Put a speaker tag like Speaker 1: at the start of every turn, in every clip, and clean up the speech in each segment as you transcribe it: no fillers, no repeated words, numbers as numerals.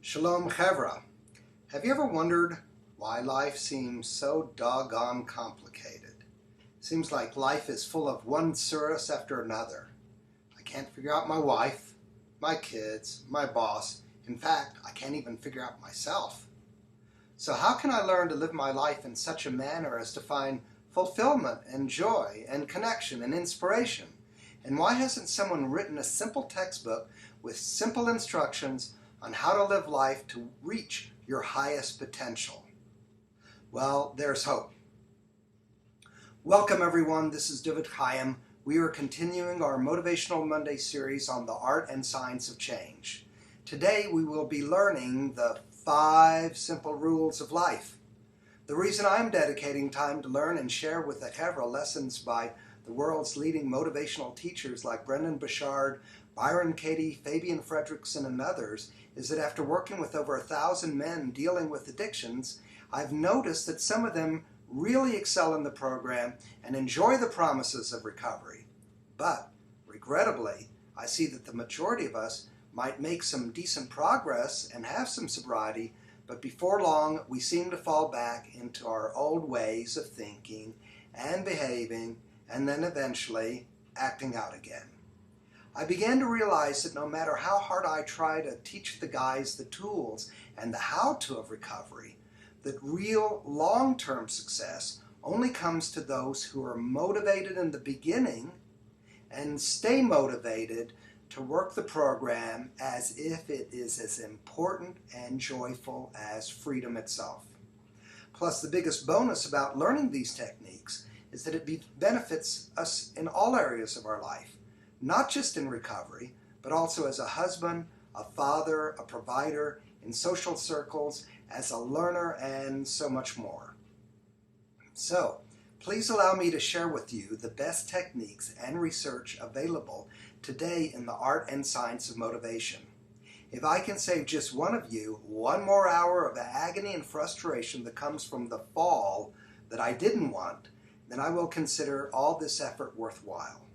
Speaker 1: Shalom Chevra. Have you ever wondered why life seems so doggone complicated? Seems like life is full of one Tzurus after another. I can't figure out my wife, my kids, my boss. In fact, I can't even figure out myself. So how can I learn to live my life in such a manner as to find fulfillment and joy and connection and inspiration? And why hasn't someone written a simple textbook with simple instructions on how to live life to reach your highest potential? Well, there's hope. Welcome everyone, this is David Chaim. We are continuing our Motivational Monday series on the art and science of change. Today we will be learning the 5 simple rules of life. The reason I'm dedicating time to learn and share with the Chevra lessons by the world's leading motivational teachers like Brendon Burchard, Byron Katie, Fabian Fredrickson, and others is that after working with over 1,000 men dealing with addictions, I've noticed that some of them really excel in the program and enjoy the promises of recovery. But, regrettably, I see that the majority of us might make some decent progress and have some sobriety, but before long we seem to fall back into our old ways of thinking and behaving and then eventually acting out again. I began to realize that no matter how hard I try to teach the guys the tools and the how-to of recovery, that real long-term success only comes to those who are motivated in the beginning and stay motivated to work the program as if it is as important and joyful as freedom itself. Plus, the biggest bonus about learning these techniques is that it benefits us in all areas of our life. Not just in recovery, but also as a husband, a father, a provider, in social circles, as a learner, and so much more. So, please allow me to share with you the best techniques and research available today in the art and science of motivation. If I can save just one of you one more hour of the agony and frustration that comes from the fall that I didn't want, then I will consider all this effort worthwhile.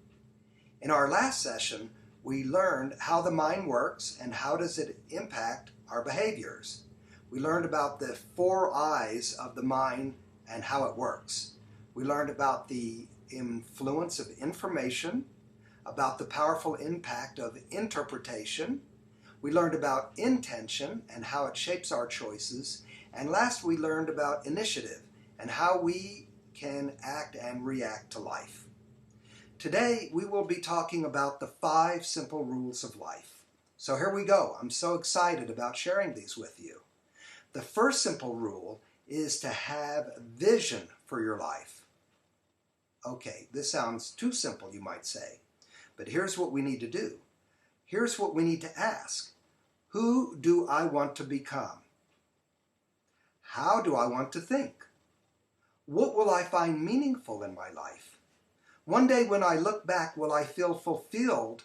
Speaker 1: In our last session, we learned how the mind works and how does it impact our behaviors. We learned about the 4 eyes of the mind and how it works. We learned about the influence of information, about the powerful impact of interpretation. We learned about intention and how it shapes our choices. And last, we learned about initiative and how we can act and react to life. Today, we will be talking about the 5 simple rules of life. So here we go. I'm so excited about sharing these with you. The first simple rule is to have vision for your life. Okay, this sounds too simple, you might say. But here's what we need to do. Here's what we need to ask. Who do I want to become? How do I want to think? What will I find meaningful in my life? One day when I look back, will I feel fulfilled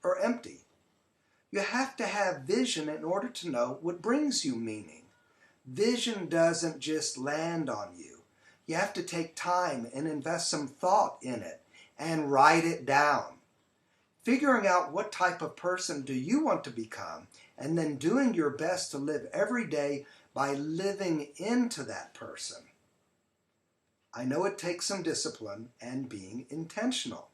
Speaker 1: or empty? You have to have vision in order to know what brings you meaning. Vision doesn't just land on you. You have to take time and invest some thought in it and write it down. Figuring out what type of person do you want to become and then doing your best to live every day by living into that person. I know it takes some discipline and being intentional.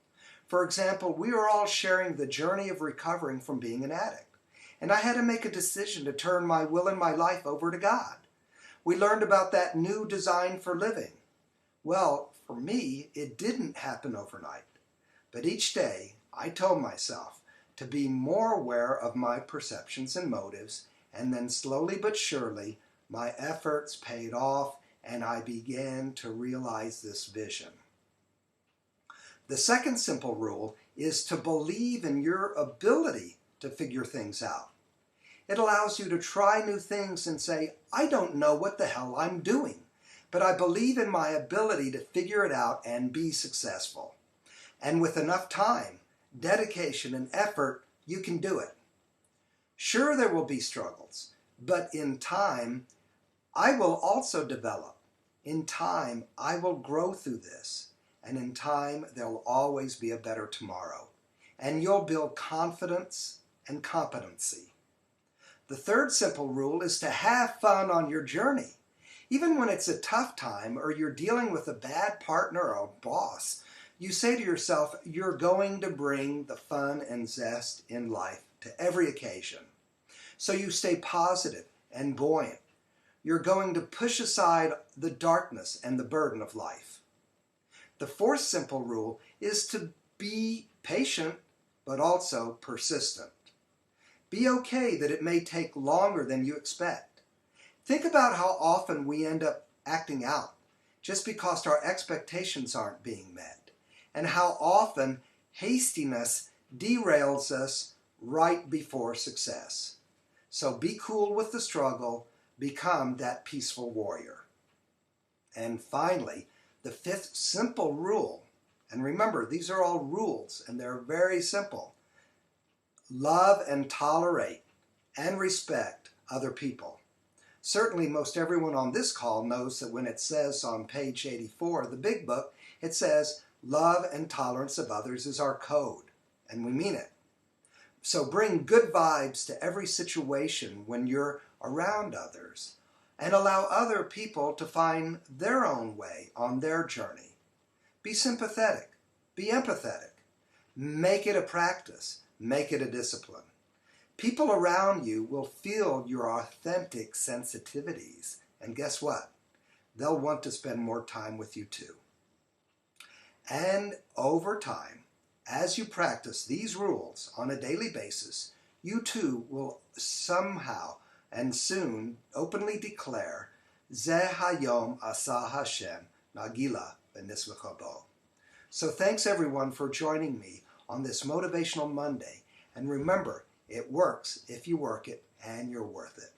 Speaker 1: For example, we are all sharing the journey of recovering from being an addict. And I had to make a decision to turn my will and my life over to God. We learned about that new design for living. Well, for me, it didn't happen overnight. But each day, I told myself to be more aware of my perceptions and motives, and then slowly but surely, my efforts paid off and I began to realize this vision. The second simple rule is to believe in your ability to figure things out. It allows you to try new things and say, I don't know what the hell I'm doing, but I believe in my ability to figure it out and be successful. And with enough time, dedication, and effort, you can do it. Sure, there will be struggles, but in time, I will also develop. In time, I will grow through this. And in time, there will always be a better tomorrow. And you'll build confidence and competency. The third simple rule is to have fun on your journey. Even when it's a tough time or you're dealing with a bad partner or boss, you say to yourself, you're going to bring the fun and zest in life to every occasion. So you stay positive and buoyant. You're going to push aside the darkness and the burden of life. The fourth simple rule is to be patient, but also persistent. Be okay that it may take longer than you expect. Think about how often we end up acting out just because our expectations aren't being met, and how often hastiness derails us right before success. So be cool with the struggle, become that peaceful warrior. And finally, the fifth simple rule, and remember, these are all rules and they're very simple. Love and tolerate and respect other people. Certainly most everyone on this call knows that when it says on page 84 of the big book, it says love and tolerance of others is our code, and we mean it. So bring good vibes to every situation when you're around others, and allow other people to find their own way on their journey. Be sympathetic. Be empathetic. Make it a practice. Make it a discipline. People around you will feel your authentic sensitivities, and guess what? They'll want to spend more time with you too. And over time, as you practice these rules on a daily basis, you too will somehow and soon openly declare, Zeh hayom asa Hashem nagila v'nisv'chabo. So thanks everyone for joining me on this Motivational Monday. And remember, it works if you work it, and you're worth it.